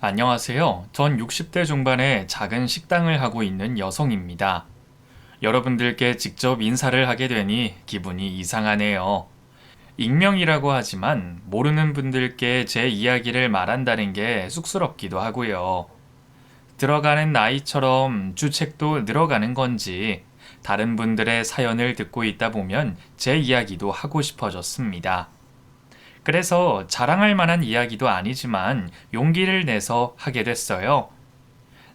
안녕하세요. 전 60대 중반의 작은 식당을 하고 있는 여성입니다. 여러분들께 직접 인사를 하게 되니 기분이 이상하네요. 익명이라고 하지만 모르는 분들께 제 이야기를 말한다는 게 쑥스럽기도 하고요. 들어가는 나이처럼 주책도 늘어가는 건지 다른 분들의 사연을 듣고 있다 보면 제 이야기도 하고 싶어졌습니다. 그래서 자랑할 만한 이야기도 아니지만 용기를 내서 하게 됐어요.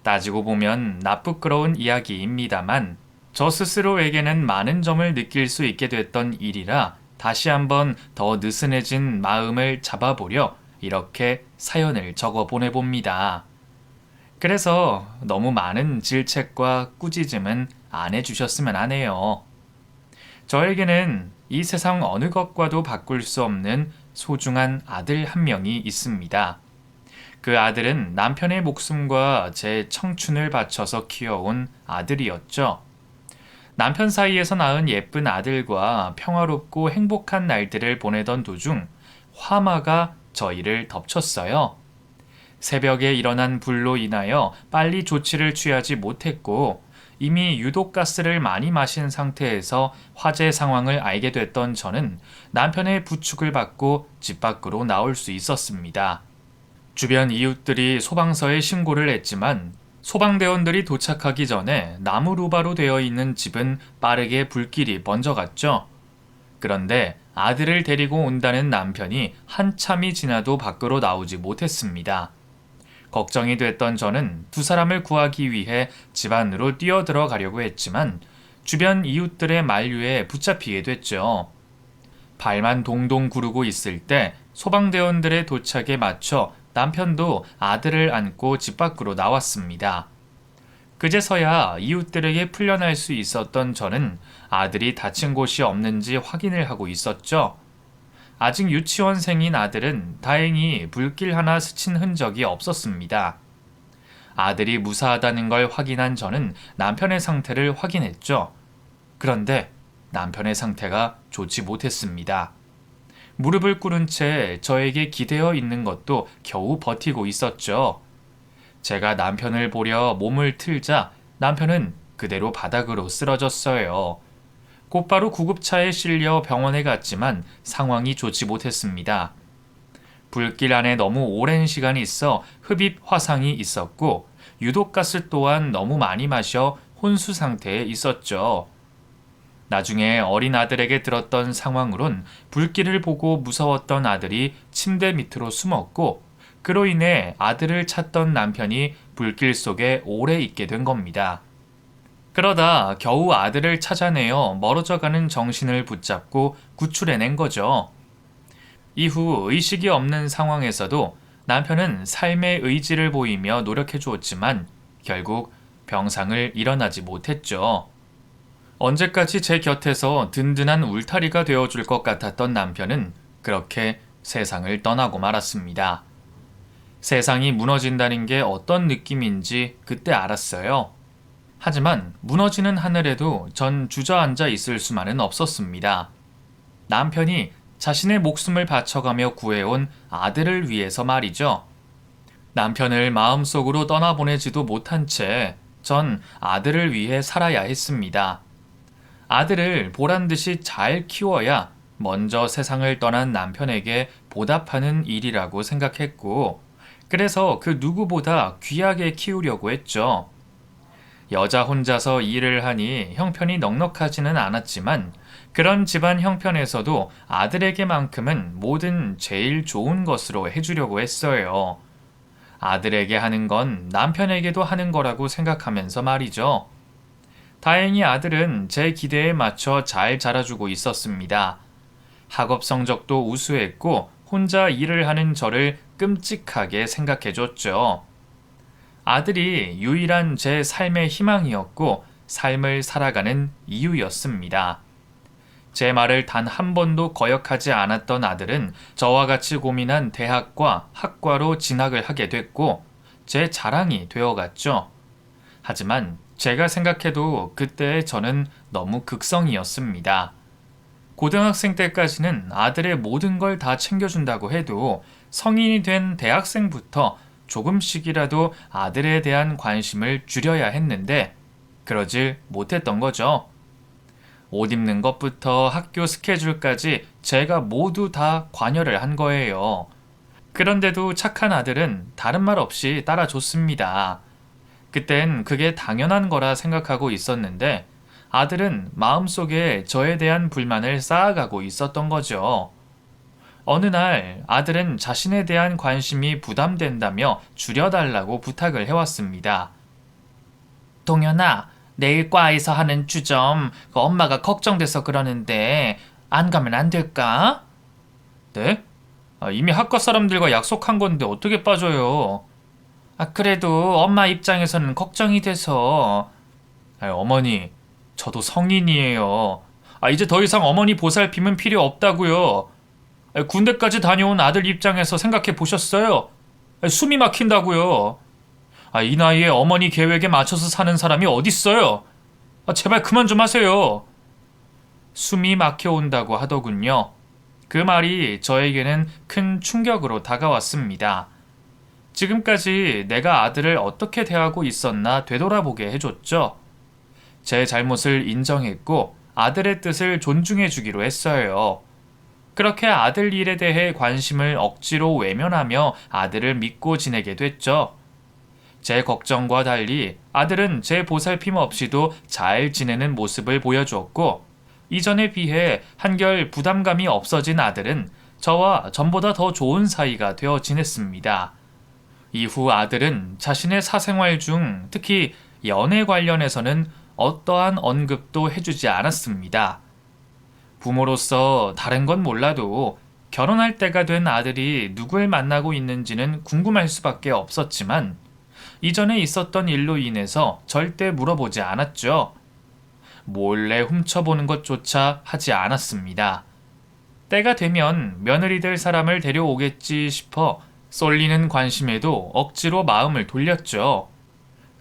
따지고 보면 나쁘끄러운 이야기입니다만 저 스스로에게는 많은 점을 느낄 수 있게 됐던 일이라 다시 한번 더 느슨해진 마음을 잡아보려 이렇게 사연을 적어 보내봅니다. 그래서 너무 많은 질책과 꾸짖음은 안 해주셨으면 하네요. 저에게는 이 세상 어느 것과도 바꿀 수 없는 소중한 아들 한 명이 있습니다. 그 아들은 남편의 목숨과 제 청춘을 바쳐서 키워온 아들이었죠. 남편 사이에서 낳은 예쁜 아들과 평화롭고 행복한 날들을 보내던 도중 화마가 저희를 덮쳤어요. 새벽에 일어난 불로 인하여 빨리 조치를 취하지 못했고 이미 유독가스를 많이 마신 상태에서 화재 상황을 알게 됐던 저는 남편의 부축을 받고 집 밖으로 나올 수 있었습니다. 주변 이웃들이 소방서에 신고를 했지만 소방대원들이 도착하기 전에 나무루바로 되어 있는 집은 빠르게 불길이 번져갔죠. 그런데 아들을 데리고 온다는 남편이 한참이 지나도 밖으로 나오지 못했습니다. 걱정이 됐던 저는 두 사람을 구하기 위해 집 안으로 뛰어들어가려고 했지만 주변 이웃들의 만류에 붙잡히게 됐죠. 발만 동동 구르고 있을 때 소방대원들의 도착에 맞춰 남편도 아들을 안고 집 밖으로 나왔습니다. 그제서야 이웃들에게 풀려날 수 있었던 저는 아들이 다친 곳이 없는지 확인을 하고 있었죠. 아직 유치원생인 아들은 다행히 불길 하나 스친 흔적이 없었습니다. 아들이 무사하다는 걸 확인한 저는 남편의 상태를 확인했죠. 그런데 남편의 상태가 좋지 못했습니다. 무릎을 꿇은 채 저에게 기대어 있는 것도 겨우 버티고 있었죠. 제가 남편을 보려 몸을 틀자 남편은 그대로 바닥으로 쓰러졌어요. 곧바로 구급차에 실려 병원에 갔지만 상황이 좋지 못했습니다. 불길 안에 너무 오랜 시간이 있어 흡입 화상이 있었고 유독가스 또한 너무 많이 마셔 혼수 상태에 있었죠. 나중에 어린 아들에게 들었던 상황으론 불길을 보고 무서웠던 아들이 침대 밑으로 숨었고 그로 인해 아들을 찾던 남편이 불길 속에 오래 있게 된 겁니다. 그러다 겨우 아들을 찾아내어 멀어져가는 정신을 붙잡고 구출해낸 거죠. 이후 의식이 없는 상황에서도 남편은 삶의 의지를 보이며 노력해 주었지만 결국 병상을 일어나지 못했죠. 언제까지 제 곁에서 든든한 울타리가 되어줄 것 같았던 남편은 그렇게 세상을 떠나고 말았습니다. 세상이 무너진다는 게 어떤 느낌인지 그때 알았어요. 하지만 무너지는 하늘에도 전 주저앉아 있을 수만은 없었습니다. 남편이 자신의 목숨을 바쳐가며 구해온 아들을 위해서 말이죠. 남편을 마음속으로 떠나보내지도 못한 채 전 아들을 위해 살아야 했습니다. 아들을 보란듯이 잘 키워야 먼저 세상을 떠난 남편에게 보답하는 일이라고 생각했고, 그래서 그 누구보다 귀하게 키우려고 했죠. 여자 혼자서 일을 하니 형편이 넉넉하지는 않았지만 그런 집안 형편에서도 아들에게만큼은 뭐든 제일 좋은 것으로 해주려고 했어요. 아들에게 하는 건 남편에게도 하는 거라고 생각하면서 말이죠. 다행히 아들은 제 기대에 맞춰 잘 자라주고 있었습니다. 학업 성적도 우수했고 혼자 일을 하는 저를 끔찍하게 생각해줬죠. 아들이 유일한 제 삶의 희망이었고 삶을 살아가는 이유였습니다. 제 말을 단 한 번도 거역하지 않았던 아들은 저와 같이 고민한 대학과 학과로 진학을 하게 됐고 제 자랑이 되어갔죠. 하지만 제가 생각해도 그때의 저는 너무 극성이었습니다. 고등학생 때까지는 아들의 모든 걸 다 챙겨준다고 해도 성인이 된 대학생부터 조금씩이라도 아들에 대한 관심을 줄여야 했는데 그러질 못했던 거죠. 옷 입는 것부터 학교 스케줄까지 제가 모두 다 관여를 한 거예요. 그런데도 착한 아들은 다른 말 없이 따라줬습니다. 그땐 그게 당연한 거라 생각하고 있었는데 아들은 마음속에 저에 대한 불만을 쌓아가고 있었던 거죠. 어느 날 아들은 자신에 대한 관심이 부담된다며 줄여달라고 부탁을 해왔습니다. 동현아, 내일 과에서 하는 주점 엄마가 걱정돼서 그러는데 안 가면 안 될까? 네? 이미 학과 사람들과 약속한 건데 어떻게 빠져요? 그래도 엄마 입장에서는 걱정이 돼서. 어머니, 저도 성인이에요. 이제 더 이상 어머니 보살핌은 필요 없다고요. 군대까지 다녀온 아들 입장에서 생각해 보셨어요? 숨이 막힌다고요. 이 나이에 어머니 계획에 맞춰서 사는 사람이 어딨어요? 제발 그만 좀 하세요. 숨이 막혀온다고 하더군요. 그 말이 저에게는 큰 충격으로 다가왔습니다. 지금까지 내가 아들을 어떻게 대하고 있었나 되돌아보게 해줬죠. 제 잘못을 인정했고 아들의 뜻을 존중해 주기로 했어요. 그렇게 아들 일에 대해 관심을 억지로 외면하며 아들을 믿고 지내게 됐죠. 제 걱정과 달리 아들은 제 보살핌 없이도 잘 지내는 모습을 보여주었고 이전에 비해 한결 부담감이 없어진 아들은 저와 전보다 더 좋은 사이가 되어 지냈습니다. 이후 아들은 자신의 사생활 중 특히 연애 관련해서는 어떠한 언급도 해주지 않았습니다. 부모로서 다른 건 몰라도 결혼할 때가 된 아들이 누굴 만나고 있는지는 궁금할 수밖에 없었지만 이전에 있었던 일로 인해서 절대 물어보지 않았죠. 몰래 훔쳐보는 것조차 하지 않았습니다. 때가 되면 며느리 될 사람을 데려오겠지 싶어 쏠리는 관심에도 억지로 마음을 돌렸죠.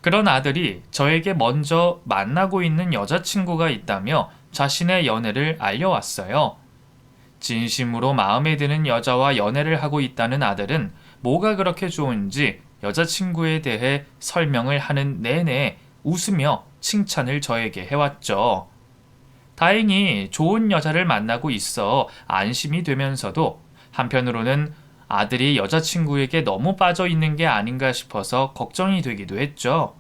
그런 아들이 저에게 먼저 만나고 있는 여자친구가 있다며 자신의 연애를 알려왔어요. 진심으로 마음에 드는 여자와 연애를 하고 있다는 아들은 뭐가 그렇게 좋은지 여자친구에 대해 설명을 하는 내내 웃으며 칭찬을 저에게 해왔죠. 다행히 좋은 여자를 만나고 있어 안심이 되면서도 한편으로는 아들이 여자친구에게 너무 빠져 있는 게 아닌가 싶어서 걱정이 되기도 했죠.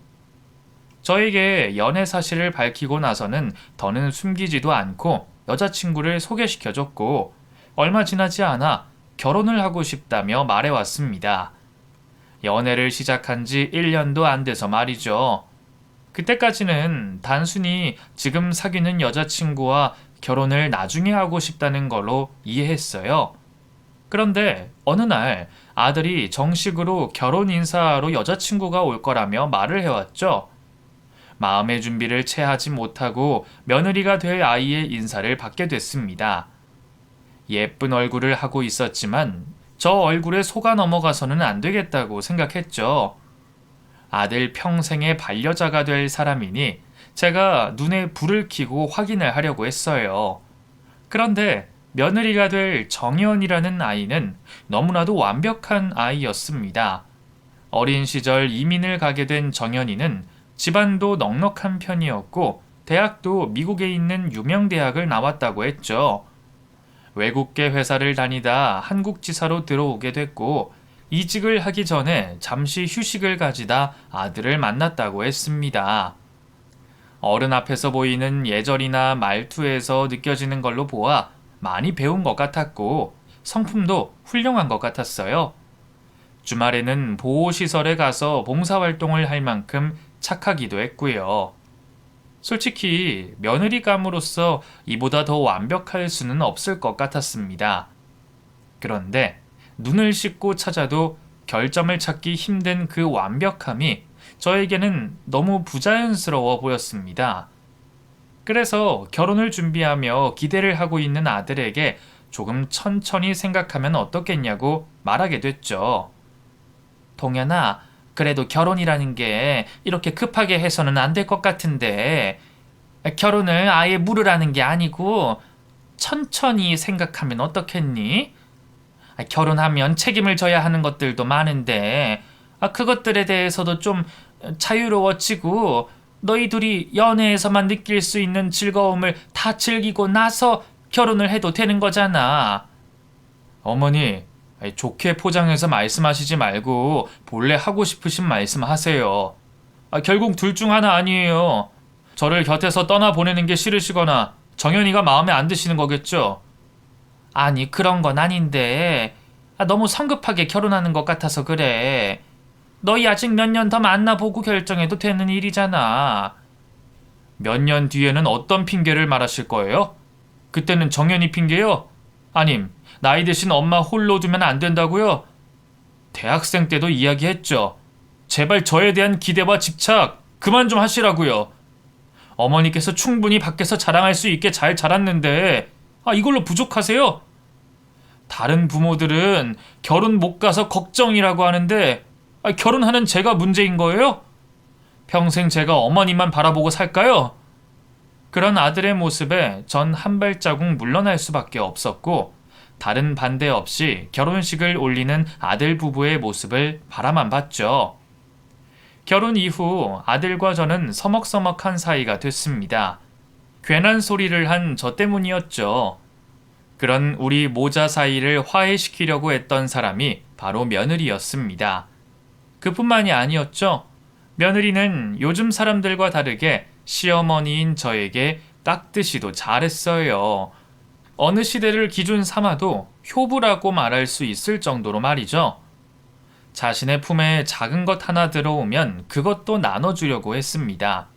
저에게 연애 사실을 밝히고 나서는 더는 숨기지도 않고 여자친구를 소개시켜줬고 얼마 지나지 않아 결혼을 하고 싶다며 말해왔습니다. 연애를 시작한 지 1년도 안 돼서 말이죠. 그때까지는 단순히 지금 사귀는 여자친구와 결혼을 나중에 하고 싶다는 걸로 이해했어요. 그런데 어느 날 아들이 정식으로 결혼 인사로 여자친구가 올 거라며 말을 해왔죠. 마음의 준비를 채 하지 못하고 며느리가 될 아이의 인사를 받게 됐습니다. 예쁜 얼굴을 하고 있었지만 저 얼굴에 속아 넘어가서는 안 되겠다고 생각했죠. 아들 평생의 반려자가 될 사람이니 제가 눈에 불을 켜고 확인을 하려고 했어요. 그런데 며느리가 될 정연이라는 아이는 너무나도 완벽한 아이였습니다. 어린 시절 이민을 가게 된 정연이는 집안도 넉넉한 편이었고 대학도 미국에 있는 유명 대학을 나왔다고 했죠. 외국계 회사를 다니다 한국 지사로 들어오게 됐고 이직을 하기 전에 잠시 휴식을 가지다 아들을 만났다고 했습니다. 어른 앞에서 보이는 예절이나 말투에서 느껴지는 걸로 보아 많이 배운 것 같았고 성품도 훌륭한 것 같았어요. 주말에는 보호시설에 가서 봉사활동을 할 만큼 착하기도 했고요. 솔직히 며느리감으로서 이보다 더 완벽할 수는 없을 것 같았습니다. 그런데 눈을 씻고 찾아도 결점을 찾기 힘든 그 완벽함이 저에게는 너무 부자연스러워 보였습니다. 그래서 결혼을 준비하며 기대를 하고 있는 아들에게 조금 천천히 생각하면 어떻겠냐고 말하게 됐죠. 동현아, 그래도 결혼이라는 게 이렇게 급하게 해서는 안 될 것 같은데 결혼을 아예 물으라는 게 아니고 천천히 생각하면 어떻겠니? 결혼하면 책임을 져야 하는 것들도 많은데 그것들에 대해서도 좀 자유로워지고 너희 둘이 연애에서만 느낄 수 있는 즐거움을 다 즐기고 나서 결혼을 해도 되는 거잖아. 어머니, 좋게 포장해서 말씀하시지 말고 본래 하고 싶으신 말씀 하세요. 결국 둘 중 하나 아니에요. 저를 곁에서 떠나보내는 게 싫으시거나 정연이가 마음에 안 드시는 거겠죠? 아니, 그런 건 아닌데 너무 성급하게 결혼하는 것 같아서 그래. 너희 아직 몇 년 더 만나보고 결정해도 되는 일이잖아. 몇 년 뒤에는 어떤 핑계를 말하실 거예요? 그때는 정연이 핑계요? 아님, 나이 드신 엄마 홀로 두면 안 된다고요? 대학생 때도 이야기했죠. 제발 저에 대한 기대와 집착 그만 좀 하시라고요. 어머니께서 충분히 밖에서 자랑할 수 있게 잘 자랐는데 이걸로 부족하세요? 다른 부모들은 결혼 못 가서 걱정이라고 하는데 결혼하는 제가 문제인 거예요? 평생 제가 어머니만 바라보고 살까요? 그런 아들의 모습에 전 한 발자국 물러날 수밖에 없었고 다른 반대 없이 결혼식을 올리는 아들 부부의 모습을 바라만 봤죠. 결혼 이후 아들과 저는 서먹서먹한 사이가 됐습니다. 괜한 소리를 한 저 때문이었죠. 그런 우리 모자 사이를 화해시키려고 했던 사람이 바로 며느리였습니다. 그뿐만이 아니었죠. 며느리는 요즘 사람들과 다르게 시어머니인 저에게 깍듯이도 잘했어요. 어느 시대를 기준 삼아도 효부라고 말할 수 있을 정도로 말이죠. 자신의 품에 작은 것 하나 들어오면 그것도 나눠주려고 했습니다.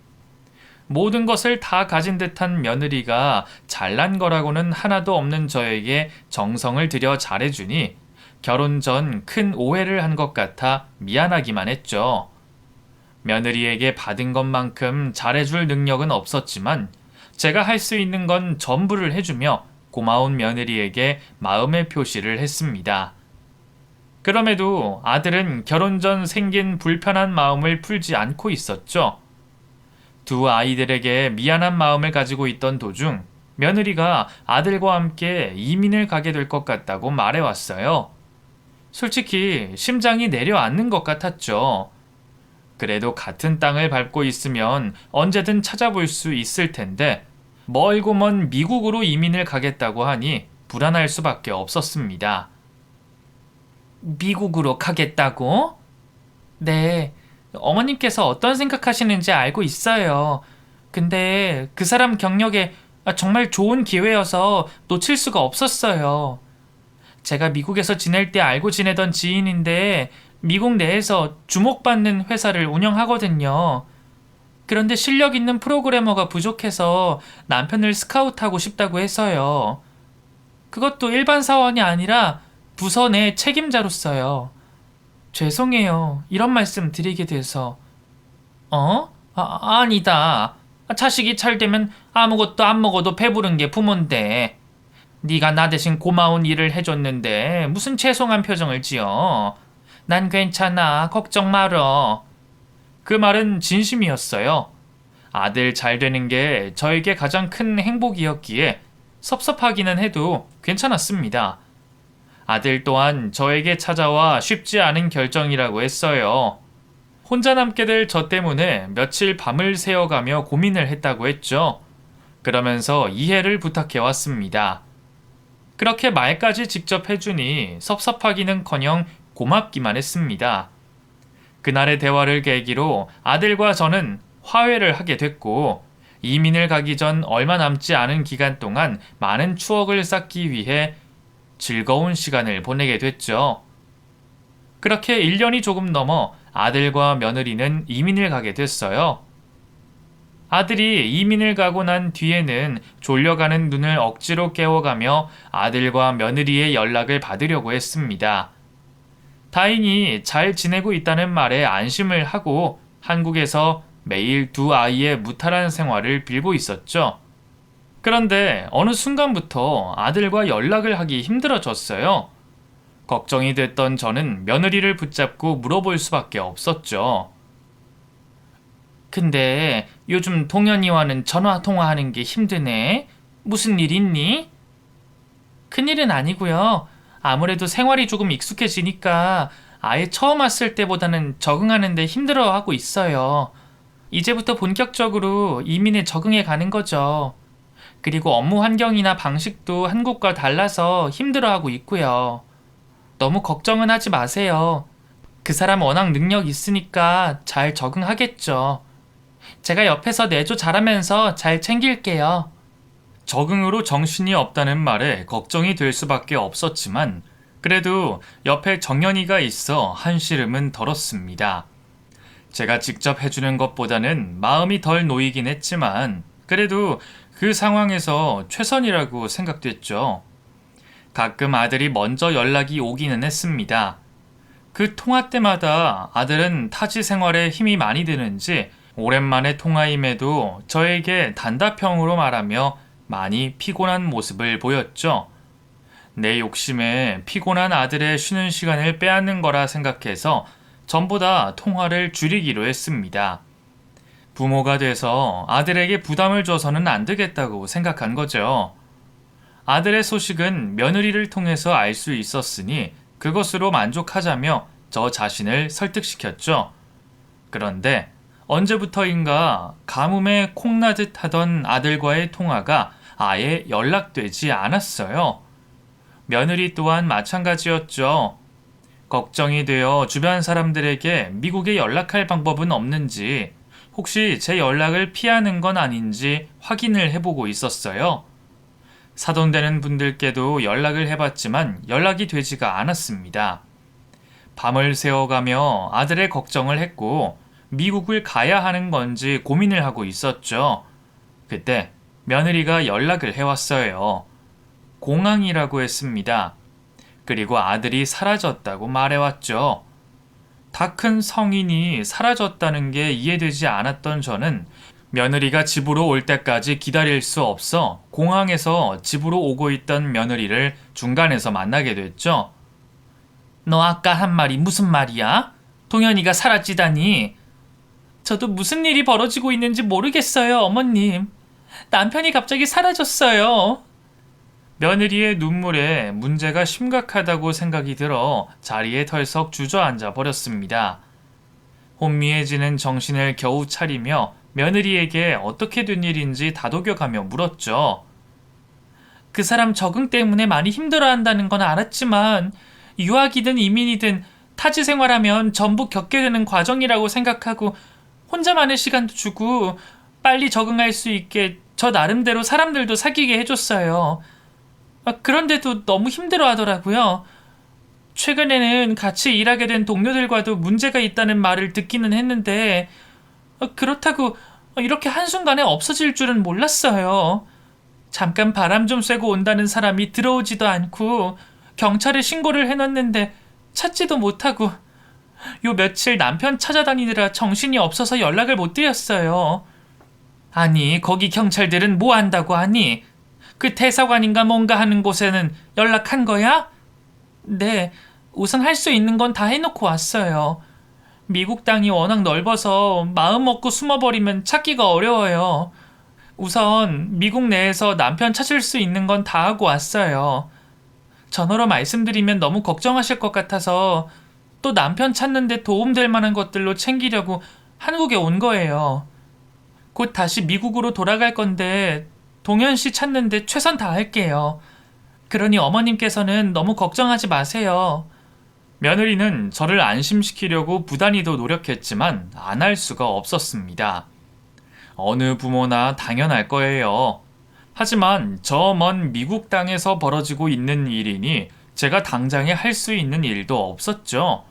모든 것을 다 가진 듯한 며느리가 잘난 거라고는 하나도 없는 저에게 정성을 들여 잘해주니 결혼 전 큰 오해를 한 것 같아 미안하기만 했죠. 며느리에게 받은 것만큼 잘해줄 능력은 없었지만 제가 할 수 있는 건 전부를 해주며 고마운 며느리에게 마음의 표시를 했습니다. 그럼에도 아들은 결혼 전 생긴 불편한 마음을 풀지 않고 있었죠. 두 아이들에게 미안한 마음을 가지고 있던 도중 며느리가 아들과 함께 이민을 가게 될 것 같다고 말해왔어요. 솔직히 심장이 내려앉는 것 같았죠. 그래도 같은 땅을 밟고 있으면 언제든 찾아볼 수 있을 텐데 멀고 먼 미국으로 이민을 가겠다고 하니 불안할 수밖에 없었습니다. 미국으로 가겠다고? 네, 어머님께서 어떤 생각하시는지 알고 있어요. 근데 그 사람 경력에 정말 좋은 기회여서 놓칠 수가 없었어요. 제가 미국에서 지낼 때 알고 지내던 지인인데 미국 내에서 주목받는 회사를 운영하거든요. 그런데 실력 있는 프로그래머가 부족해서 남편을 스카우트하고 싶다고 해서요. 그것도 일반 사원이 아니라 부서 내 책임자로서요. 죄송해요. 이런 말씀 드리게 돼서. 아니다. 자식이 잘 되면 아무것도 안 먹어도 배부른 게 부모인데. 네가 나 대신 고마운 일을 해줬는데 무슨 죄송한 표정을 지어. 난 괜찮아. 걱정 말어. 그 말은 진심이었어요. 아들 잘 되는 게 저에게 가장 큰 행복이었기에 섭섭하기는 해도 괜찮았습니다. 아들 또한 저에게 찾아와 쉽지 않은 결정이라고 했어요. 혼자 남게 될 저 때문에 며칠 밤을 새워가며 고민을 했다고 했죠. 그러면서 이해를 부탁해 왔습니다. 그렇게 말까지 직접 해주니 섭섭하기는커녕 고맙기만 했습니다. 그날의 대화를 계기로 아들과 저는 화해를 하게 됐고 이민을 가기 전 얼마 남지 않은 기간 동안 많은 추억을 쌓기 위해 즐거운 시간을 보내게 됐죠. 그렇게 1년이 조금 넘어 아들과 며느리는 이민을 가게 됐어요. 아들이 이민을 가고 난 뒤에는 졸려가는 눈을 억지로 깨워가며 아들과 며느리의 연락을 받으려고 했습니다. 다행히 잘 지내고 있다는 말에 안심을 하고 한국에서 매일 두 아이의 무탈한 생활을 빌고 있었죠. 그런데 어느 순간부터 아들과 연락을 하기 힘들어졌어요. 걱정이 됐던 저는 며느리를 붙잡고 물어볼 수밖에 없었죠. 근데 요즘 동현이와는 전화 통화하는 게 힘드네. 무슨 일 있니? 큰일은 아니고요. 아무래도 생활이 조금 익숙해지니까 아예 처음 왔을 때보다는 적응하는데 힘들어하고 있어요. 이제부터 본격적으로 이민에 적응해 가는 거죠. 그리고 업무 환경이나 방식도 한국과 달라서 힘들어하고 있고요. 너무 걱정은 하지 마세요. 그 사람 워낙 능력 있으니까 잘 적응하겠죠. 제가 옆에서 내조 잘하면서 잘 챙길게요. 적응으로 정신이 없다는 말에 걱정이 될 수밖에 없었지만 그래도 옆에 정연이가 있어 한시름은 덜었습니다. 제가 직접 해주는 것보다는 마음이 덜 놓이긴 했지만 그래도 그 상황에서 최선이라고 생각됐죠. 가끔 아들이 먼저 연락이 오기는 했습니다. 그 통화 때마다 아들은 타지 생활에 힘이 많이 드는지 오랜만에 통화임에도 저에게 단답형으로 말하며 많이 피곤한 모습을 보였죠. 내 욕심에 피곤한 아들의 쉬는 시간을 빼앗는 거라 생각해서 전보다 통화를 줄이기로 했습니다. 부모가 돼서 아들에게 부담을 줘서는 안 되겠다고 생각한 거죠. 아들의 소식은 며느리를 통해서 알 수 있었으니 그것으로 만족하자며 저 자신을 설득시켰죠. 그런데 언제부터인가 가뭄에 콩나듯 하던 아들과의 통화가 아예 연락되지 않았어요. 며느리 또한 마찬가지였죠. 걱정이 되어 주변 사람들에게 미국에 연락할 방법은 없는지, 혹시 제 연락을 피하는 건 아닌지 확인을 해보고 있었어요. 사돈되는 분들께도 연락을 해봤지만 연락이 되지가 않았습니다. 밤을 새워가며 아들의 걱정을 했고 미국을 가야 하는 건지 고민을 하고 있었죠. 그때 며느리가 연락을 해왔어요. 공항이라고 했습니다. 그리고 아들이 사라졌다고 말해왔죠. 다 큰 성인이 사라졌다는 게 이해되지 않았던 저는 며느리가 집으로 올 때까지 기다릴 수 없어 공항에서 집으로 오고 있던 며느리를 중간에서 만나게 됐죠. 너 아까 한 말이 무슨 말이야? 동현이가 사라지다니. 저도 무슨 일이 벌어지고 있는지 모르겠어요, 어머님. 남편이 갑자기 사라졌어요. 며느리의 눈물에 문제가 심각하다고 생각이 들어 자리에 털썩 주저앉아 버렸습니다. 혼미해지는 정신을 겨우 차리며 며느리에게 어떻게 된 일인지 다독여가며 물었죠. 그 사람 적응 때문에 많이 힘들어한다는 건 알았지만 유학이든 이민이든 타지 생활하면 전부 겪게 되는 과정이라고 생각하고 혼자만의 시간도 주고 빨리 적응할 수 있게 저 나름대로 사람들도 사귀게 해줬어요. 그런데도 너무 힘들어 하더라고요. 최근에는 같이 일하게 된 동료들과도 문제가 있다는 말을 듣기는 했는데 그렇다고 이렇게 한순간에 없어질 줄은 몰랐어요. 잠깐 바람 좀 쐬고 온다는 사람이 들어오지도 않고 경찰에 신고를 해놨는데 찾지도 못하고 요 며칠 남편 찾아다니느라 정신이 없어서 연락을 못 드렸어요. 아니 거기 경찰들은 뭐 한다고 하니? 그 대사관인가 뭔가 하는 곳에는 연락한 거야? 네, 우선 할 수 있는 건 다 해놓고 왔어요. 미국 땅이 워낙 넓어서 마음 먹고 숨어버리면 찾기가 어려워요. 우선 미국 내에서 남편 찾을 수 있는 건 다 하고 왔어요. 전화로 말씀드리면 너무 걱정하실 것 같아서 또 남편 찾는데 도움될 만한 것들로 챙기려고 한국에 온 거예요. 곧 다시 미국으로 돌아갈 건데 동현 씨 찾는데 최선 다할게요. 그러니 어머님께서는 너무 걱정하지 마세요. 며느리는 저를 안심시키려고 부단히도 노력했지만 안 할 수가 없었습니다. 어느 부모나 당연할 거예요. 하지만 저 먼 미국 땅에서 벌어지고 있는 일이니 제가 당장에 할 수 있는 일도 없었죠.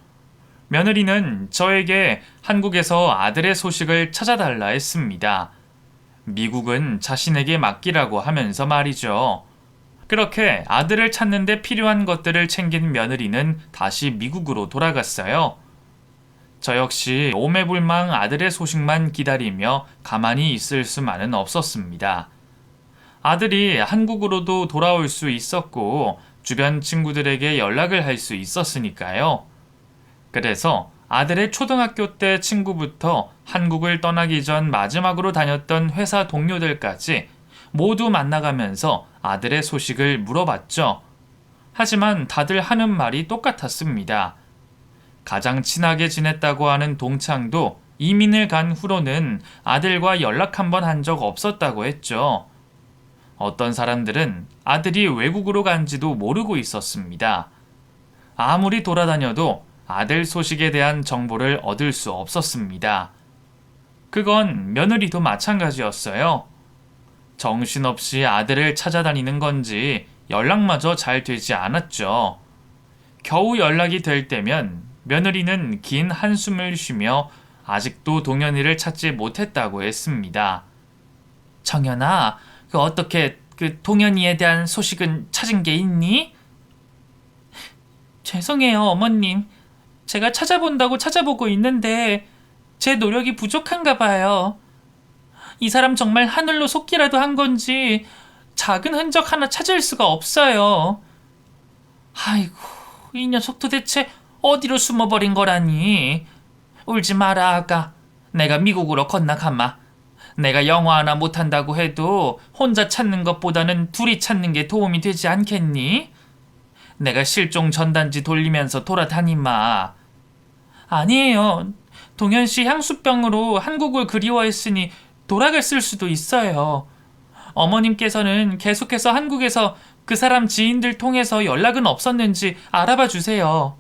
며느리는 저에게 한국에서 아들의 소식을 찾아달라 했습니다. 미국은 자신에게 맡기라고 하면서 말이죠. 그렇게 아들을 찾는데 필요한 것들을 챙긴 며느리는 다시 미국으로 돌아갔어요. 저 역시 오매불망 아들의 소식만 기다리며 가만히 있을 수만은 없었습니다. 아들이 한국으로도 돌아올 수 있었고 주변 친구들에게 연락을 할 수 있었으니까요. 그래서 아들의 초등학교 때 친구부터 한국을 떠나기 전 마지막으로 다녔던 회사 동료들까지 모두 만나가면서 아들의 소식을 물어봤죠. 하지만 다들 하는 말이 똑같았습니다. 가장 친하게 지냈다고 하는 동창도 이민을 간 후로는 아들과 연락 한 번 한 적 없었다고 했죠. 어떤 사람들은 아들이 외국으로 간지도 모르고 있었습니다. 아무리 돌아다녀도 아들 소식에 대한 정보를 얻을 수 없었습니다. 그건 며느리도 마찬가지였어요. 정신없이 아들을 찾아다니는 건지 연락마저 잘 되지 않았죠. 겨우 연락이 될 때면 며느리는 긴 한숨을 쉬며 아직도 동현이를 찾지 못했다고 했습니다. 정연아, 어떻게 동현이에 대한 소식은 찾은 게 있니? 죄송해요, 어머님. 제가 찾아본다고 찾아보고 있는데 제 노력이 부족한가 봐요. 이 사람 정말 하늘로 속기라도 한 건지 작은 흔적 하나 찾을 수가 없어요. 아이고, 이 녀석 도대체 어디로 숨어버린 거라니. 울지 마라, 아가. 내가 미국으로 건너가마. 내가 영어 하나 못한다고 해도 혼자 찾는 것보다는 둘이 찾는 게 도움이 되지 않겠니? 내가 실종 전단지 돌리면서 돌아다니마. 아니에요. 동현씨 향수병으로 한국을 그리워했으니 도락을 쓸 수도 있어요. 어머님께서는 계속해서 한국에서 그 사람 지인들 통해서 연락은 없었는지 알아봐 주세요.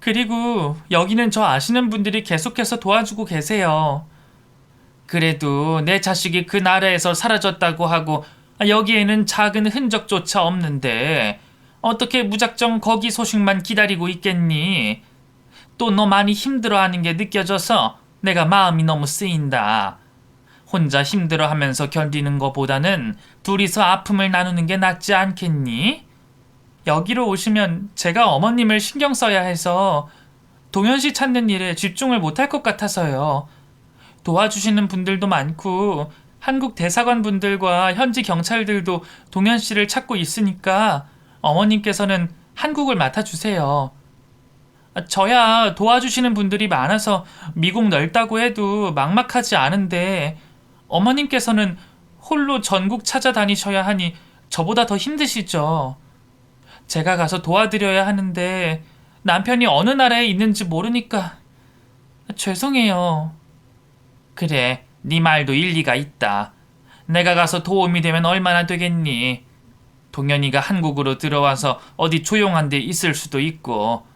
그리고 여기는 저 아시는 분들이 계속해서 도와주고 계세요. 그래도 내 자식이 그 나라에서 사라졌다고 하고 여기에는 작은 흔적조차 없는데 어떻게 무작정 거기 소식만 기다리고 있겠니? 또 너 많이 힘들어하는 게 느껴져서 내가 마음이 너무 쓰인다. 혼자 힘들어하면서 견디는 것보다는 둘이서 아픔을 나누는 게 낫지 않겠니? 여기로 오시면 제가 어머님을 신경 써야 해서 동현씨 찾는 일에 집중을 못할 것 같아서요. 도와주시는 분들도 많고 한국 대사관 분들과 현지 경찰들도 동현씨를 찾고 있으니까 어머님께서는 한국을 맡아주세요. 저야 도와주시는 분들이 많아서 미국 넓다고 해도 막막하지 않은데 어머님께서는 홀로 전국 찾아다니셔야 하니 저보다 더 힘드시죠. 제가 가서 도와드려야 하는데 남편이 어느 나라에 있는지 모르니까 죄송해요. 그래, 네 말도 일리가 있다. 내가 가서 도움이 되면 얼마나 되겠니? 동현이가 한국으로 들어와서 어디 조용한 데 있을 수도 있고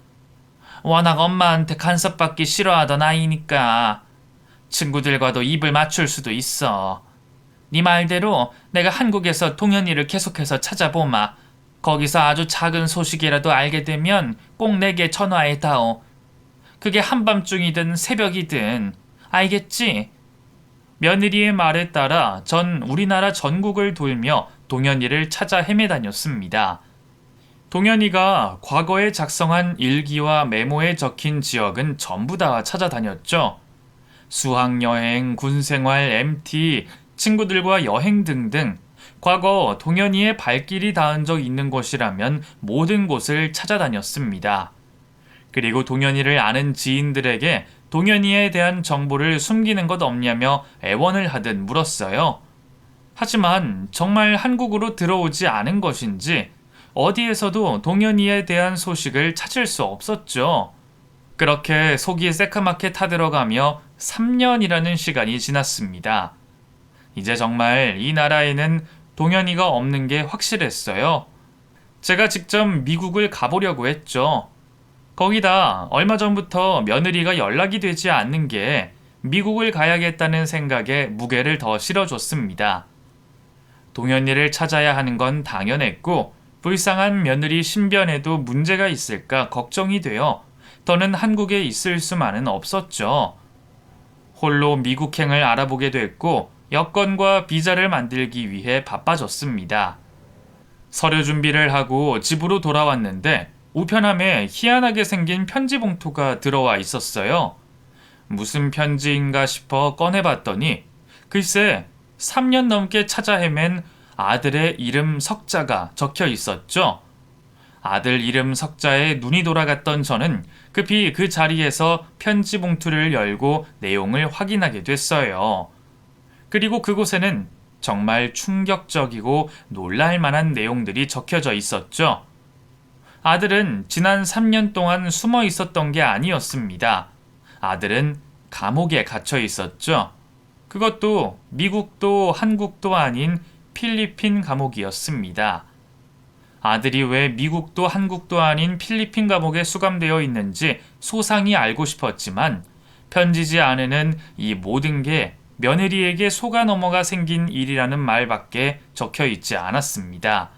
워낙 엄마한테 간섭받기 싫어하던 아이니까 친구들과도 입을 맞출 수도 있어. 네 말대로 내가 한국에서 동현이를 계속해서 찾아보마. 거기서 아주 작은 소식이라도 알게 되면 꼭 내게 전화해다오. 그게 한밤중이든 새벽이든. 알겠지? 며느리의 말에 따라 전 우리나라 전국을 돌며 동현이를 찾아 헤매다녔습니다. 동현이가 과거에 작성한 일기와 메모에 적힌 지역은 전부 다 찾아다녔죠. 수학여행, 군생활, MT, 친구들과 여행 등등 과거 동현이의 발길이 닿은 적 있는 곳이라면 모든 곳을 찾아다녔습니다. 그리고 동현이를 아는 지인들에게 동현이에 대한 정보를 숨기는 것 없냐며 애원을 하듯 물었어요. 하지만 정말 한국으로 들어오지 않은 것인지 어디에서도 동현이에 대한 소식을 찾을 수 없었죠. 그렇게 속이 새카맣게 타들어가며 3년이라는 시간이 지났습니다. 이제 정말 이 나라에는 동현이가 없는 게 확실했어요. 제가 직접 미국을 가보려고 했죠. 거기다 얼마 전부터 며느리가 연락이 되지 않는 게 미국을 가야겠다는 생각에 무게를 더 실어줬습니다. 동현이를 찾아야 하는 건 당연했고 불쌍한 며느리 신변에도 문제가 있을까 걱정이 되어 더는 한국에 있을 수만은 없었죠. 홀로 미국행을 알아보게 됐고 여권과 비자를 만들기 위해 바빠졌습니다. 서류 준비를 하고 집으로 돌아왔는데 우편함에 희한하게 생긴 편지 봉투가 들어와 있었어요. 무슨 편지인가 싶어 꺼내봤더니 글쎄 3년 넘게 찾아 헤맨 아들의 이름 석자가 적혀 있었죠. 아들 이름 석자에 눈이 돌아갔던 저는 급히 그 자리에서 편지 봉투를 열고 내용을 확인하게 됐어요. 그리고 그곳에는 정말 충격적이고 놀랄 만한 내용들이 적혀져 있었죠. 아들은 지난 3년 동안 숨어 있었던 게 아니었습니다. 아들은 감옥에 갇혀 있었죠. 그것도 미국도 한국도 아닌 필리핀 감옥이었습니다. 아들이 왜 미국도 한국도 아닌 필리핀 감옥에 수감되어 있는지 소상히 알고 싶었지만 편지지 안에는 이 모든 게 며느리에게 속아 넘어가 생긴 일이라는 말밖에 적혀 있지 않았습니다.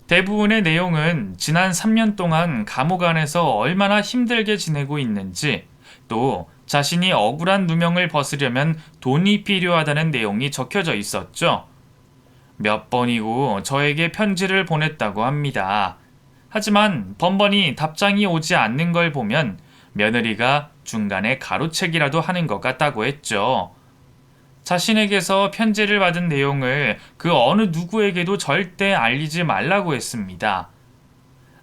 대부분의 내용은 지난 3년 동안 감옥 안에서 얼마나 힘들게 지내고 있는지, 또 자신이 억울한 누명을 벗으려면 돈이 필요하다는 내용이 적혀져 있었죠. 몇 번이고 저에게 편지를 보냈다고 합니다. 하지만 번번이 답장이 오지 않는 걸 보면 며느리가 중간에 가로채기라도 하는 것 같다고 했죠. 자신에게서 편지를 받은 내용을 그 어느 누구에게도 절대 알리지 말라고 했습니다.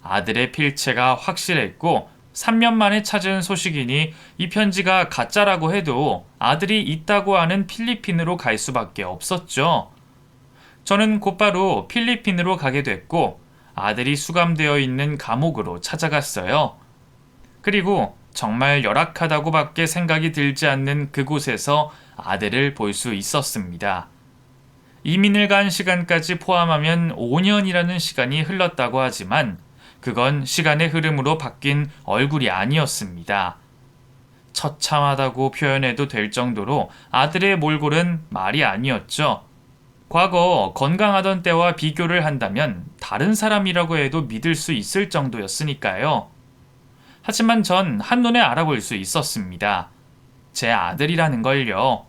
아들의 필체가 확실했고 3년 만에 찾은 소식이니 이 편지가 가짜라고 해도 아들이 있다고 하는 필리핀으로 갈 수밖에 없었죠. 저는 곧바로 필리핀으로 가게 됐고 아들이 수감되어 있는 감옥으로 찾아갔어요. 그리고 정말 열악하다고 밖에 생각이 들지 않는 그곳에서 아들을 볼 수 있었습니다. 이민을 간 시간까지 포함하면 5년이라는 시간이 흘렀다고 하지만 그건 시간의 흐름으로 바뀐 얼굴이 아니었습니다. 처참하다고 표현해도 될 정도로 아들의 몰골은 말이 아니었죠. 과거 건강하던 때와 비교를 한다면 다른 사람이라고 해도 믿을 수 있을 정도였으니까요. 하지만 전 한눈에 알아볼 수 있었습니다. 제 아들이라는 걸요.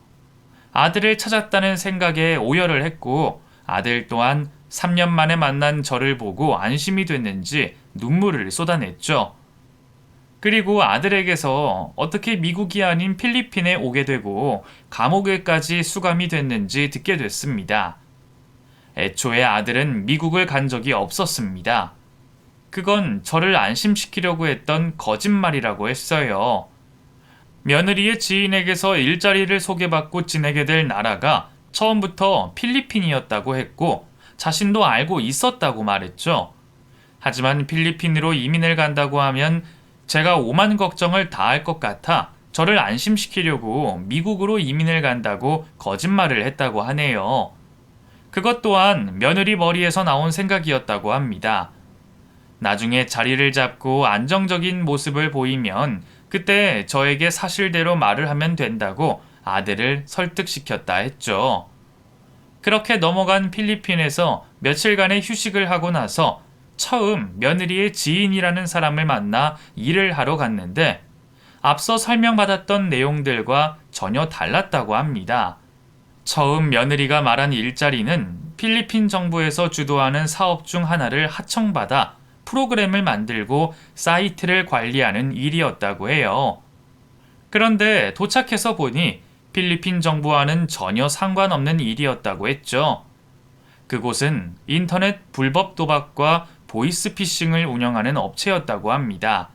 아들을 찾았다는 생각에 오열을 했고 아들 또한 3년 만에 만난 저를 보고 안심이 됐는지 눈물을 쏟아냈죠. 그리고 아들에게서 어떻게 미국이 아닌 필리핀에 오게 되고 감옥에까지 수감이 됐는지 듣게 됐습니다. 애초에 아들은 미국을 간 적이 없었습니다. 그건 저를 안심시키려고 했던 거짓말이라고 했어요. 며느리의 지인에게서 일자리를 소개받고 지내게 될 나라가 처음부터 필리핀이었다고 했고 자신도 알고 있었다고 말했죠. 하지만 필리핀으로 이민을 간다고 하면 제가 오만 걱정을 다 할 것 같아 저를 안심시키려고 미국으로 이민을 간다고 거짓말을 했다고 하네요. 그것 또한 며느리 머리에서 나온 생각이었다고 합니다. 나중에 자리를 잡고 안정적인 모습을 보이면 그때 저에게 사실대로 말을 하면 된다고 아들을 설득시켰다 했죠. 그렇게 넘어간 필리핀에서 며칠간의 휴식을 하고 나서 처음 며느리의 지인이라는 사람을 만나 일을 하러 갔는데 앞서 설명받았던 내용들과 전혀 달랐다고 합니다. 처음 며느리가 말한 일자리는 필리핀 정부에서 주도하는 사업 중 하나를 하청받아 프로그램을 만들고 사이트를 관리하는 일이었다고 해요. 그런데 도착해서 보니 필리핀 정부와는 전혀 상관없는 일이었다고 했죠. 그곳은 인터넷 불법 도박과 보이스피싱을 운영하는 업체였다고 합니다.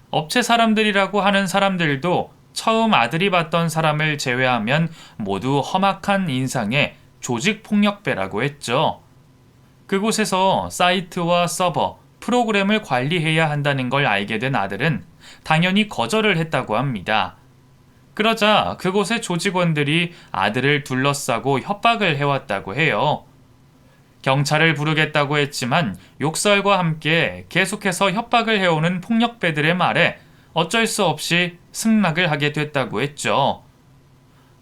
업체 사람들이라고 하는 사람들도 처음 아들이 봤던 사람을 제외하면 모두 험악한 인상의 조직폭력배라고 했죠. 그곳에서 사이트와 서버, 프로그램을 관리해야 한다는 걸 알게 된 아들은 당연히 거절을 했다고 합니다. 그러자 그곳의 조직원들이 아들을 둘러싸고 협박을 해왔다고 해요. 경찰을 부르겠다고 했지만 욕설과 함께 계속해서 협박을 해오는 폭력배들의 말에 어쩔 수 없이 승낙을 하게 됐다고 했죠.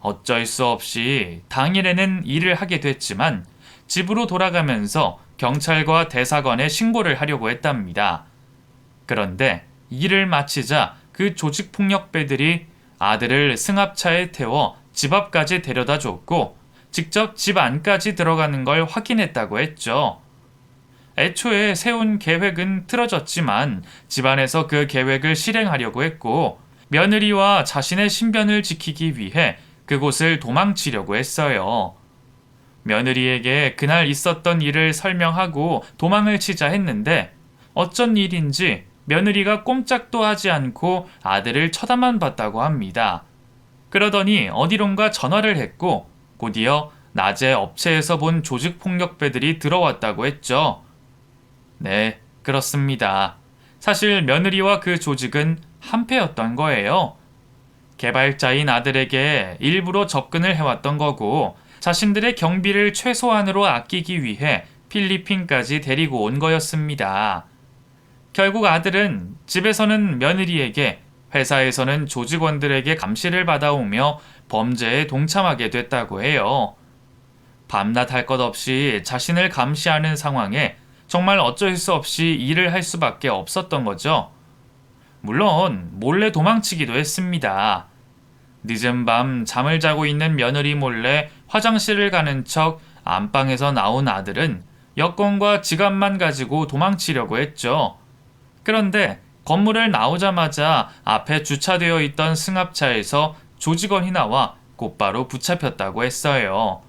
어쩔 수 없이 당일에는 일을 하게 됐지만 집으로 돌아가면서 경찰과 대사관에 신고를 하려고 했답니다. 그런데 일을 마치자 그 조직폭력배들이 아들을 승합차에 태워 집 앞까지 데려다 줬고 직접 집 안까지 들어가는 걸 확인했다고 했죠. 애초에 세운 계획은 틀어졌지만 집안에서 그 계획을 실행하려고 했고 며느리와 자신의 신변을 지키기 위해 그곳을 도망치려고 했어요. 며느리에게 그날 있었던 일을 설명하고 도망을 치자 했는데 어쩐 일인지 며느리가 꼼짝도 하지 않고 아들을 쳐다만 봤다고 합니다. 그러더니 어디론가 전화를 했고 곧이어 낮에 업체에서 본 조직폭력배들이 들어왔다고 했죠. 네, 그렇습니다. 사실 며느리와 그 조직은 한패였던 거예요. 개발자인 아들에게 일부러 접근을 해왔던 거고 자신들의 경비를 최소한으로 아끼기 위해 필리핀까지 데리고 온 거였습니다. 결국 아들은 집에서는 며느리에게 회사에서는 조직원들에게 감시를 받아오며 범죄에 동참하게 됐다고 해요. 밤낮 할 것 없이 자신을 감시하는 상황에 정말 어쩔 수 없이 일을 할 수밖에 없었던 거죠. 물론 몰래 도망치기도 했습니다. 늦은 밤 잠을 자고 있는 며느리 몰래 화장실을 가는 척 안방에서 나온 아들은 여권과 지갑만 가지고 도망치려고 했죠. 그런데 건물을 나오자마자 앞에 주차되어 있던 승합차에서 조직원이 나와 곧바로 붙잡혔다고 했어요.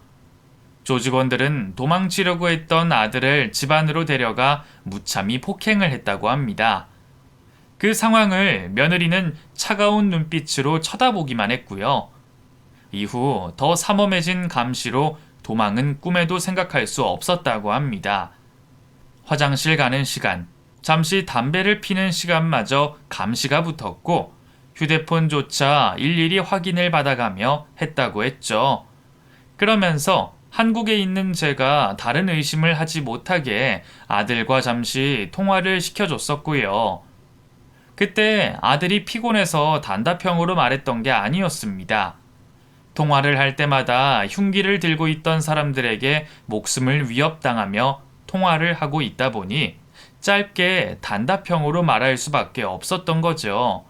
조직원들은 도망치려고 했던 아들을 집 안으로 데려가 무참히 폭행을 했다고 합니다. 그 상황을 며느리는 차가운 눈빛으로 쳐다보기만 했고요. 이후 더 삼엄해진 감시로 도망은 꿈에도 생각할 수 없었다고 합니다. 화장실 가는 시간, 잠시 담배를 피는 시간마저 감시가 붙었고 휴대폰조차 일일이 확인을 받아가며 했다고 했죠. 그러면서 한국에 있는 제가 다른 의심을 하지 못하게 아들과 잠시 통화를 시켜줬었고요. 그때 아들이 피곤해서 단답형으로 말했던 게 아니었습니다. 통화를 할 때마다 흉기를 들고 있던 사람들에게 목숨을 위협당하며 통화를 하고 있다 보니 짧게 단답형으로 말할 수밖에 없었던 거죠.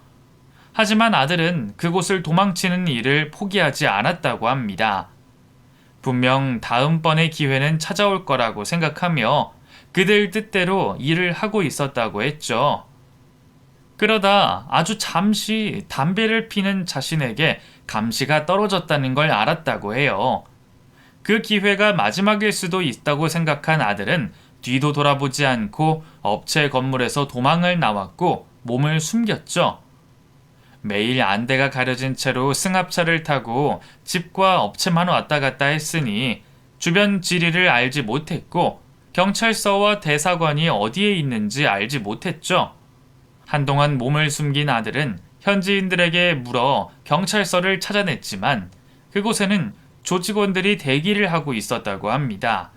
하지만 아들은 그곳을 도망치는 일을 포기하지 않았다고 합니다. 분명 다음번의 기회는 찾아올 거라고 생각하며 그들 뜻대로 일을 하고 있었다고 했죠. 그러다 아주 잠시 담배를 피는 자신에게 감시가 떨어졌다는 걸 알았다고 해요. 그 기회가 마지막일 수도 있다고 생각한 아들은 뒤도 돌아보지 않고 업체 건물에서 도망을 나왔고 몸을 숨겼죠. 매일 안대가 가려진 채로 승합차를 타고 집과 업체만 왔다 갔다 했으니 주변 지리를 알지 못했고 경찰서와 대사관이 어디에 있는지 알지 못했죠. 한동안 몸을 숨긴 아들은 현지인들에게 물어 경찰서를 찾아냈지만 그곳에는 조직원들이 대기를 하고 있었다고 합니다.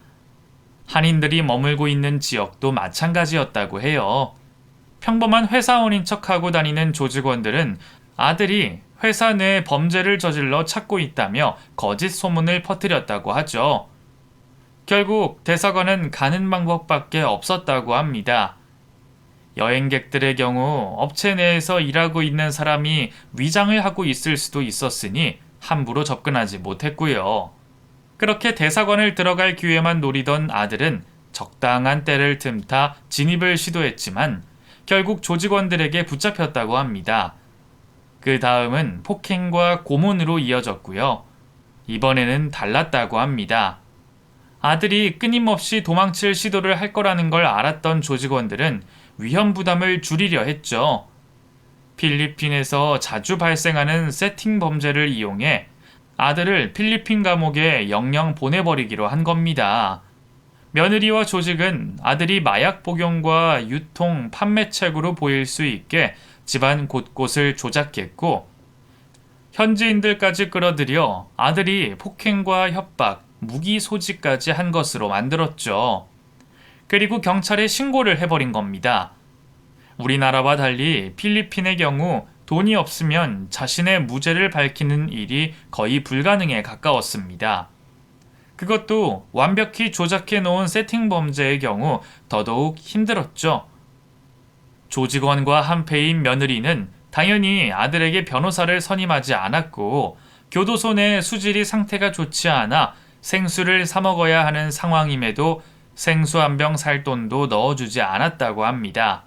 한인들이 머물고 있는 지역도 마찬가지였다고 해요. 평범한 회사원인 척하고 다니는 조직원들은 아들이 회사 내 범죄를 저질러 찾고 있다며 거짓 소문을 퍼뜨렸다고 하죠. 결국 대사관은 가는 방법밖에 없었다고 합니다. 여행객들의 경우 업체 내에서 일하고 있는 사람이 위장을 하고 있을 수도 있었으니 함부로 접근하지 못했고요. 그렇게 대사관을 들어갈 기회만 노리던 아들은 적당한 때를 틈타 진입을 시도했지만 결국 조직원들에게 붙잡혔다고 합니다. 그 다음은 폭행과 고문으로 이어졌고요. 이번에는 달랐다고 합니다. 아들이 끊임없이 도망칠 시도를 할 거라는 걸 알았던 조직원들은 위험 부담을 줄이려 했죠. 필리핀에서 자주 발생하는 세팅 범죄를 이용해 아들을 필리핀 감옥에 영영 보내버리기로 한 겁니다. 며느리와 조직은 아들이 마약 복용과 유통, 판매책으로 보일 수 있게 집안 곳곳을 조작했고 현지인들까지 끌어들여 아들이 폭행과 협박, 무기 소지까지 한 것으로 만들었죠. 그리고 경찰에 신고를 해버린 겁니다. 우리나라와 달리 필리핀의 경우 돈이 없으면 자신의 무죄를 밝히는 일이 거의 불가능에 가까웠습니다. 그것도 완벽히 조작해 놓은 세팅 범죄의 경우 더더욱 힘들었죠. 조직원과 한패인 며느리는 당연히 아들에게 변호사를 선임하지 않았고 교도소 내 수질이 상태가 좋지 않아 생수를 사 먹어야 하는 상황임에도 생수 한 병 살 돈도 넣어주지 않았다고 합니다.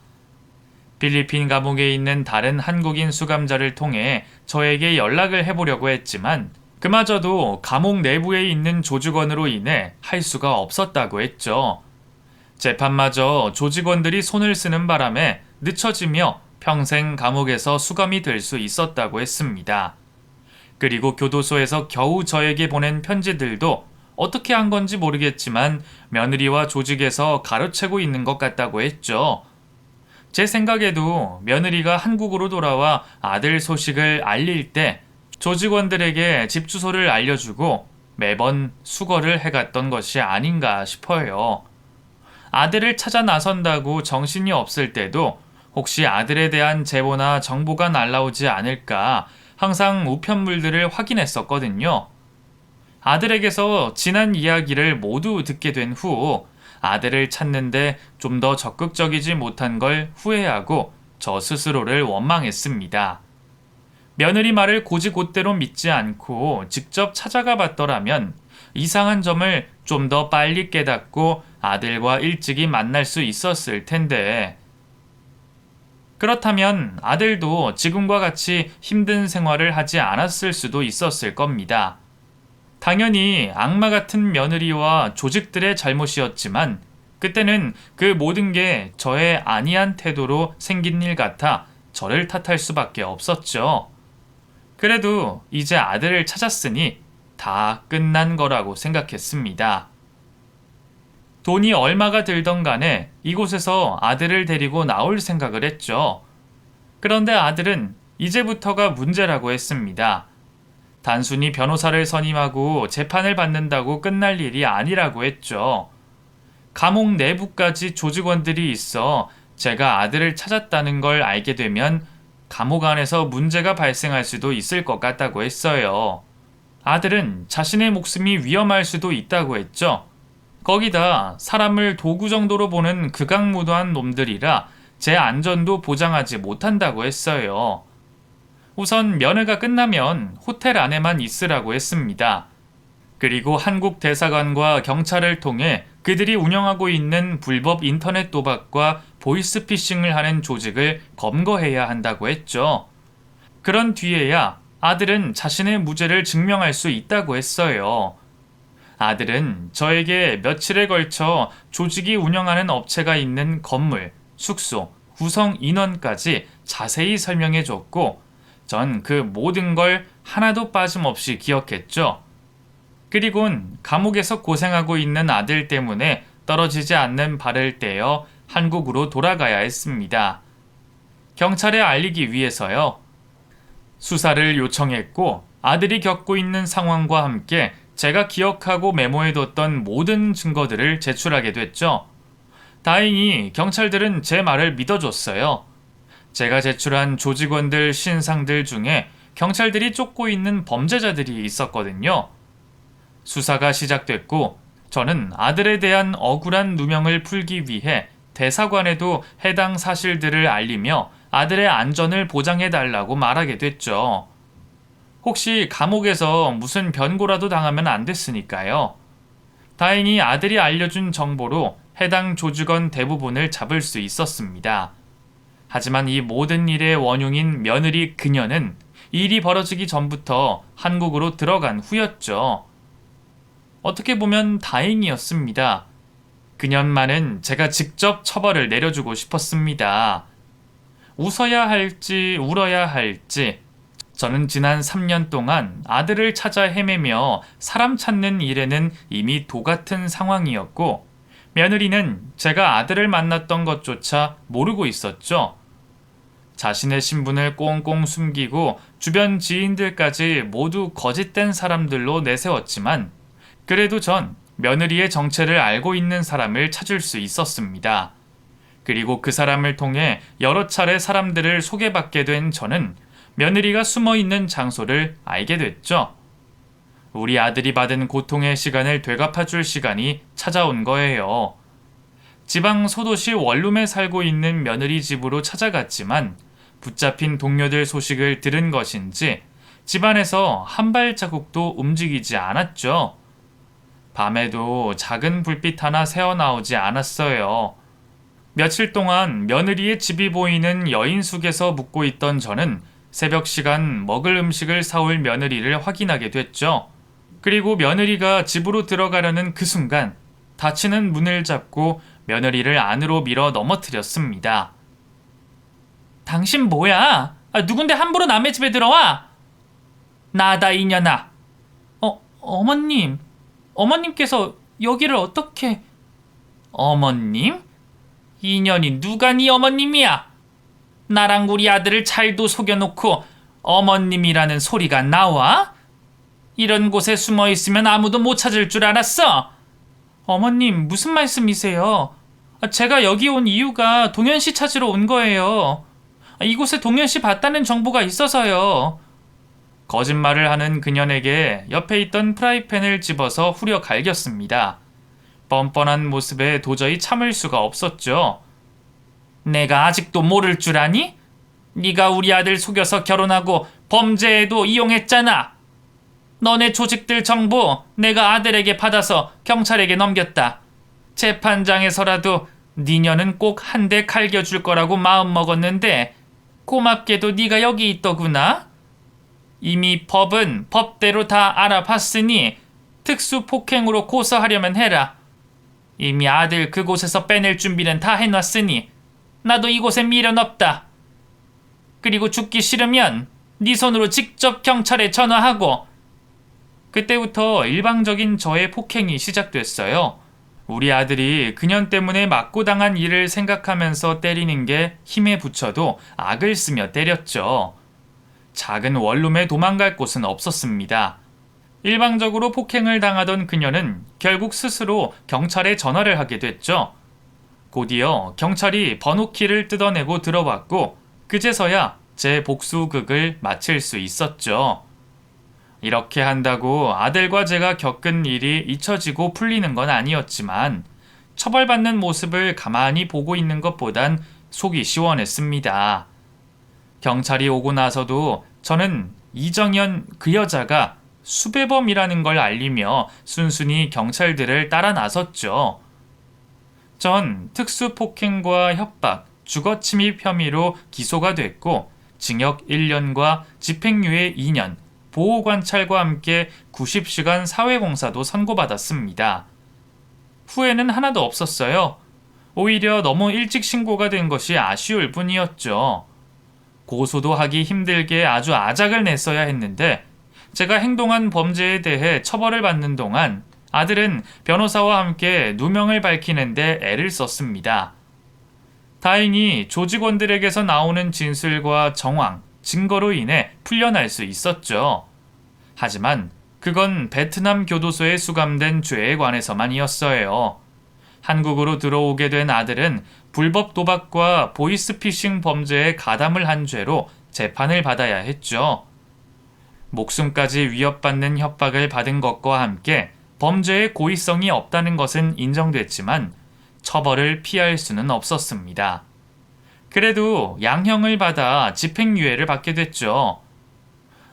필리핀 감옥에 있는 다른 한국인 수감자를 통해 저에게 연락을 해보려고 했지만 그마저도 감옥 내부에 있는 조직원으로 인해 할 수가 없었다고 했죠. 재판마저 조직원들이 손을 쓰는 바람에 늦춰지며 평생 감옥에서 수감이 될 수 있었다고 했습니다. 그리고 교도소에서 겨우 저에게 보낸 편지들도 어떻게 한 건지 모르겠지만 며느리와 조직에서 가로채고 있는 것 같다고 했죠. 제 생각에도 며느리가 한국으로 돌아와 아들 소식을 알릴 때 조직원들에게 집 주소를 알려주고 매번 수거를 해갔던 것이 아닌가 싶어요. 아들을 찾아 나선다고 정신이 없을 때도 혹시 아들에 대한 제보나 정보가 날라오지 않을까 항상 우편물들을 확인했었거든요. 아들에게서 지난 이야기를 모두 듣게 된 후 아들을 찾는데 좀 더 적극적이지 못한 걸 후회하고 저 스스로를 원망했습니다. 며느리 말을 곧이곧대로 믿지 않고 직접 찾아가 봤더라면 이상한 점을 좀 더 빨리 깨닫고 아들과 일찍이 만날 수 있었을 텐데. 그렇다면 아들도 지금과 같이 힘든 생활을 하지 않았을 수도 있었을 겁니다. 당연히 악마 같은 며느리와 조직들의 잘못이었지만 그때는 그 모든 게 저의 안이한 태도로 생긴 일 같아 저를 탓할 수밖에 없었죠. 그래도 이제 아들을 찾았으니 다 끝난 거라고 생각했습니다. 돈이 얼마가 들던 간에 이곳에서 아들을 데리고 나올 생각을 했죠. 그런데 아들은 이제부터가 문제라고 했습니다. 단순히 변호사를 선임하고 재판을 받는다고 끝날 일이 아니라고 했죠. 감옥 내부까지 조직원들이 있어 제가 아들을 찾았다는 걸 알게 되면 감옥 안에서 문제가 발생할 수도 있을 것 같다고 했어요. 아들은 자신의 목숨이 위험할 수도 있다고 했죠. 거기다 사람을 도구 정도로 보는 극악무도한 놈들이라 제 안전도 보장하지 못한다고 했어요. 우선 면회가 끝나면 호텔 안에만 있으라고 했습니다. 그리고 한국 대사관과 경찰을 통해 그들이 운영하고 있는 불법 인터넷 도박과 보이스피싱을 하는 조직을 검거해야 한다고 했죠. 그런 뒤에야 아들은 자신의 무죄를 증명할 수 있다고 했어요. 아들은 저에게 며칠에 걸쳐 조직이 운영하는 업체가 있는 건물, 숙소, 구성 인원까지 자세히 설명해 줬고 전 그 모든 걸 하나도 빠짐없이 기억했죠. 그리곤 감옥에서 고생하고 있는 아들 때문에 떨어지지 않는 발을 떼어 한국으로 돌아가야 했습니다. 경찰에 알리기 위해서요. 수사를 요청했고 아들이 겪고 있는 상황과 함께 제가 기억하고 메모해뒀던 모든 증거들을 제출하게 됐죠. 다행히 경찰들은 제 말을 믿어줬어요. 제가 제출한 조직원들 신상들 중에 경찰들이 쫓고 있는 범죄자들이 있었거든요. 수사가 시작됐고 저는 아들에 대한 억울한 누명을 풀기 위해 대사관에도 해당 사실들을 알리며 아들의 안전을 보장해달라고 말하게 됐죠. 혹시 감옥에서 무슨 변고라도 당하면 안 됐으니까요. 다행히 아들이 알려준 정보로 해당 조직원 대부분을 잡을 수 있었습니다. 하지만 이 모든 일의 원흉인 며느리 그녀는 일이 벌어지기 전부터 한국으로 들어간 후였죠. 어떻게 보면 다행이었습니다. 그년만은 제가 직접 처벌을 내려주고 싶었습니다. 웃어야 할지 울어야 할지 저는 지난 3년 동안 아들을 찾아 헤매며 사람 찾는 일에는 이미 도같은 상황이었고 며느리는 제가 아들을 만났던 것조차 모르고 있었죠. 자신의 신분을 꽁꽁 숨기고 주변 지인들까지 모두 거짓된 사람들로 내세웠지만 그래도 전 며느리의 정체를 알고 있는 사람을 찾을 수 있었습니다. 그리고 그 사람을 통해 여러 차례 사람들을 소개받게 된 저는 며느리가 숨어 있는 장소를 알게 됐죠. 우리 아들이 받은 고통의 시간을 되갚아줄 시간이 찾아온 거예요. 지방 소도시 원룸에 살고 있는 며느리 집으로 찾아갔지만 붙잡힌 동료들 소식을 들은 것인지 집안에서 한 발자국도 움직이지 않았죠. 밤에도 작은 불빛 하나 새어나오지 않았어요. 며칠 동안 며느리의 집이 보이는 여인숙에서 묵고 있던 저는 새벽 시간 먹을 음식을 사올 며느리를 확인하게 됐죠. 그리고 며느리가 집으로 들어가려는 그 순간 닫히는 문을 잡고 며느리를 안으로 밀어 넘어뜨렸습니다. 당신 뭐야? 누군데 함부로 남의 집에 들어와? 나다 이년아. 어머님. 어머님께서 여기를 어떻게... 어머님? 이년이 누가 네 어머님이야? 나랑 우리 아들을 잘도 속여놓고 어머님이라는 소리가 나와? 이런 곳에 숨어 있으면 아무도 못 찾을 줄 알았어? 어머님, 무슨 말씀이세요? 제가 여기 온 이유가 동현 씨 찾으러 온 거예요. 이곳에 동현 씨 봤다는 정보가 있어서요. 거짓말을 하는 그년에게 옆에 있던 프라이팬을 집어서 후려 갈겼습니다. 뻔뻔한 모습에 도저히 참을 수가 없었죠. 내가 아직도 모를 줄 아니? 네가 우리 아들 속여서 결혼하고 범죄에도 이용했잖아. 너네 조직들 정보 내가 아들에게 받아서 경찰에게 넘겼다. 재판장에서라도 니녀는 꼭 한 대 갈겨줄 거라고 마음먹었는데 고맙게도 네가 여기 있더구나. 이미 법은 법대로 다 알아봤으니 특수폭행으로 고소하려면 해라. 이미 아들 그곳에서 빼낼 준비는 다 해놨으니 나도 이곳에 미련 없다. 그리고 죽기 싫으면 네 손으로 직접 경찰에 전화하고. 그때부터 일방적인 저의 폭행이 시작됐어요. 우리 아들이 그년 때문에 맞고 당한 일을 생각하면서 때리는 게 힘에 부쳐도 악을 쓰며 때렸죠. 작은 원룸에 도망갈 곳은 없었습니다. 일방적으로 폭행을 당하던 그녀는 결국 스스로 경찰에 전화를 하게 됐죠. 곧이어 경찰이 번호키를 뜯어내고 들어왔고 그제서야 제 복수극을 마칠 수 있었죠. 이렇게 한다고 아들과 제가 겪은 일이 잊혀지고 풀리는 건 아니었지만 처벌받는 모습을 가만히 보고 있는 것보단 속이 시원했습니다. 경찰이 오고 나서도 저는 이정현 그 여자가 수배범이라는 걸 알리며 순순히 경찰들을 따라 나섰죠. 전 특수폭행과 협박, 주거침입 혐의로 기소가 됐고 징역 1년과 집행유예 2년, 보호관찰과 함께 90시간 사회공사도 선고받았습니다. 후회는 하나도 없었어요. 오히려 너무 일찍 신고가 된 것이 아쉬울 뿐이었죠. 고소도 하기 힘들게 아주 아작을 냈어야 했는데 제가 행동한 범죄에 대해 처벌을 받는 동안 아들은 변호사와 함께 누명을 밝히는데 애를 썼습니다. 다행히 조직원들에게서 나오는 진술과 정황, 증거로 인해 풀려날 수 있었죠. 하지만 그건 베트남 교도소에 수감된 죄에 관해서만이었어요. 한국으로 들어오게 된 아들은 불법 도박과 보이스피싱 범죄에 가담을 한 죄로 재판을 받아야 했죠. 목숨까지 위협받는 협박을 받은 것과 함께 범죄의 고의성이 없다는 것은 인정됐지만 처벌을 피할 수는 없었습니다. 그래도 양형을 받아 집행유예를 받게 됐죠.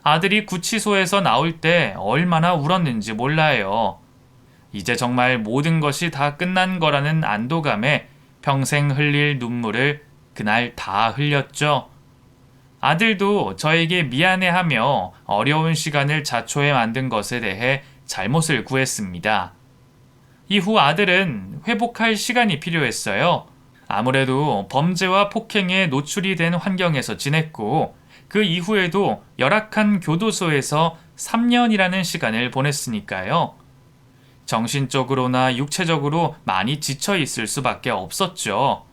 아들이 구치소에서 나올 때 얼마나 울었는지 몰라요. 이제 정말 모든 것이 다 끝난 거라는 안도감에 평생 흘릴 눈물을 그날 다 흘렸죠. 아들도 저에게 미안해하며 어려운 시간을 자초해 만든 것에 대해 잘못을 구했습니다. 이후 아들은 회복할 시간이 필요했어요. 아무래도 범죄와 폭행에 노출이 된 환경에서 지냈고 그 이후에도 열악한 교도소에서 3년이라는 시간을 보냈으니까요. 정신적으로나 육체적으로 많이 지쳐 있을 수밖에 없었죠.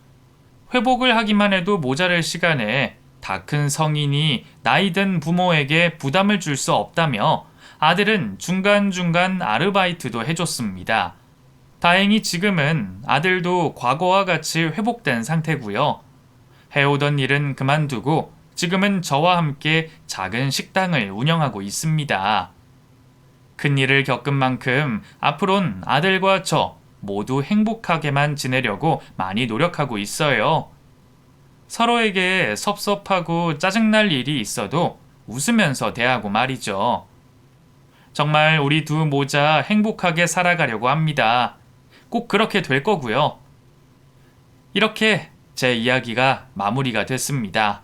회복을 하기만 해도 모자랄 시간에 다 큰 성인이 나이든 부모에게 부담을 줄 수 없다며 아들은 중간중간 아르바이트도 해줬습니다. 다행히 지금은 아들도 과거와 같이 회복된 상태고요. 해오던 일은 그만두고 지금은 저와 함께 작은 식당을 운영하고 있습니다. 큰 일을 겪은 만큼 앞으론 아들과 저 모두 행복하게만 지내려고 많이 노력하고 있어요. 서로에게 섭섭하고 짜증날 일이 있어도 웃으면서 대하고 말이죠. 정말 우리 두 모자 행복하게 살아가려고 합니다. 꼭 그렇게 될 거고요. 이렇게 제 이야기가 마무리가 됐습니다.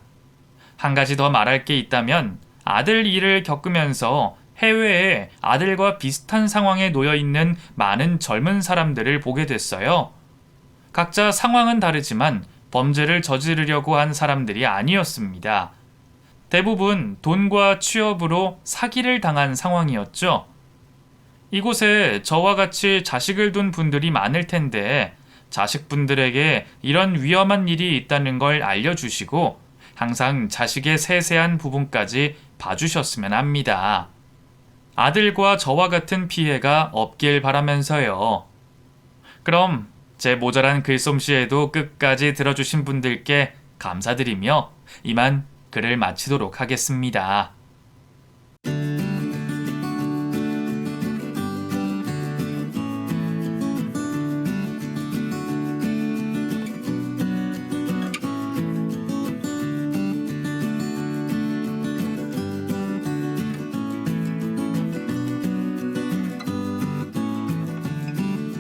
한 가지 더 말할 게 있다면 아들 일을 겪으면서 해외에 아들과 비슷한 상황에 놓여 있는 많은 젊은 사람들을 보게 됐어요. 각자 상황은 다르지만 범죄를 저지르려고 한 사람들이 아니었습니다. 대부분 돈과 취업으로 사기를 당한 상황이었죠. 이곳에 저와 같이 자식을 둔 분들이 많을 텐데 자식분들에게 이런 위험한 일이 있다는 걸 알려주시고 항상 자식의 세세한 부분까지 봐주셨으면 합니다. 아들과 저와 같은 피해가 없길 바라면서요. 그럼 제 모자란 글솜씨에도 끝까지 들어주신 분들께 감사드리며 이만 글을 마치도록 하겠습니다.